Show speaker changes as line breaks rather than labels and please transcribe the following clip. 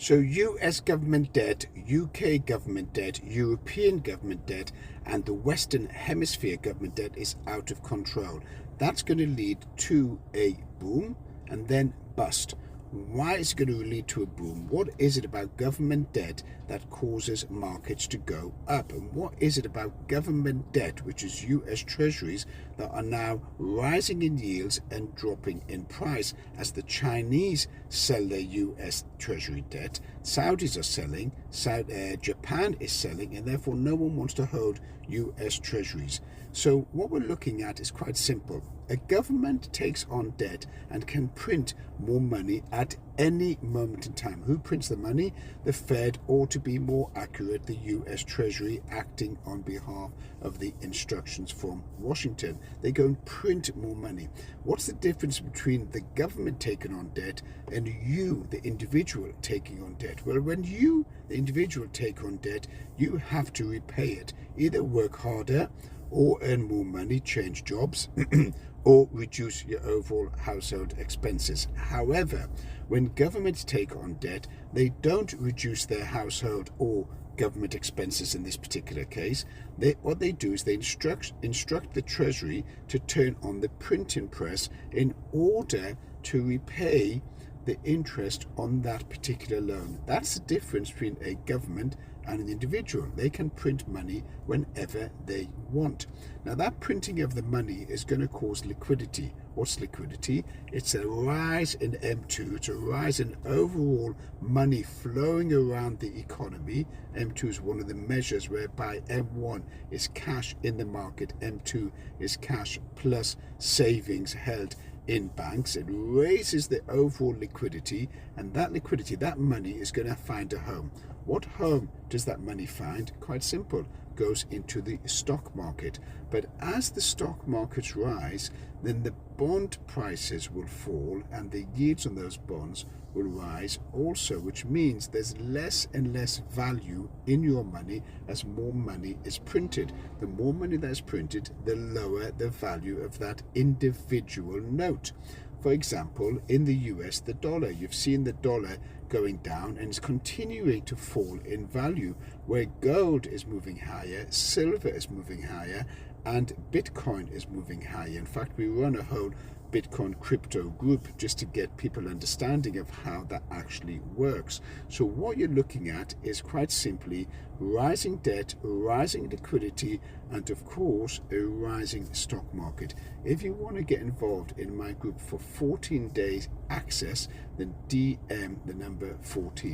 So US government debt, UK government debt, European government debt, and the Western Hemisphere government debt is out of control. That's going to lead to a boom and then bust. Why is it going to lead to a boom? What is it about government debt that causes markets to go up? And what is it about government debt, which is US Treasuries, that are now rising in yields and dropping in price as the Chinese sell their US Treasury debt, Saudis are selling, Japan is selling, and therefore no one wants to hold US Treasuries. So what we're looking at is quite simple. A government takes on debt and can print more money at any moment in time. Who prints the money? The Fed, or to be more accurate, the US Treasury, acting on behalf of the instructions from Washington. They go and print more money. What's the difference between the government taking on debt and you, the individual, taking on debt? Well, when you, the individual, take on debt, you have to repay it. Either work harder or earn more money, change jobs, or reduce your overall household expenses. However, when governments take on debt, they don't reduce their household or government expenses in this particular case. What they do is they instruct the Treasury to turn on the printing press in order to repay the interest on that particular loan. That's the difference between a government and an individual. They can print money whenever they want. Now, that printing of the money is going to cause liquidity. What's liquidity? It's a rise in M2. It's a rise in overall money flowing around the economy. M2 is one of the measures whereby M1 is cash in the market, M2 is cash plus savings held in banks. It raises the overall liquidity, and that liquidity, that money, is going to find a home. What home does that money find? Quite simple. Goes into the stock market. But as the stock markets rise, then the bond prices will fall and the yields on those bonds will rise also, which means there's less and less value in your money as more money is printed. The more money that's printed, the lower the value of that individual note. For example, in the US, the dollar, you've seen the dollar going down and it's continuing to fall in value, where gold is moving higher, silver is moving higher, and Bitcoin is moving higher. In fact, we run a whole Bitcoin crypto group just to get people understanding of how that actually works. So what you're looking at is quite simply rising debt, rising liquidity, and of course a rising stock market. If you want to get involved in my group for 14 days access, then DM the number 14.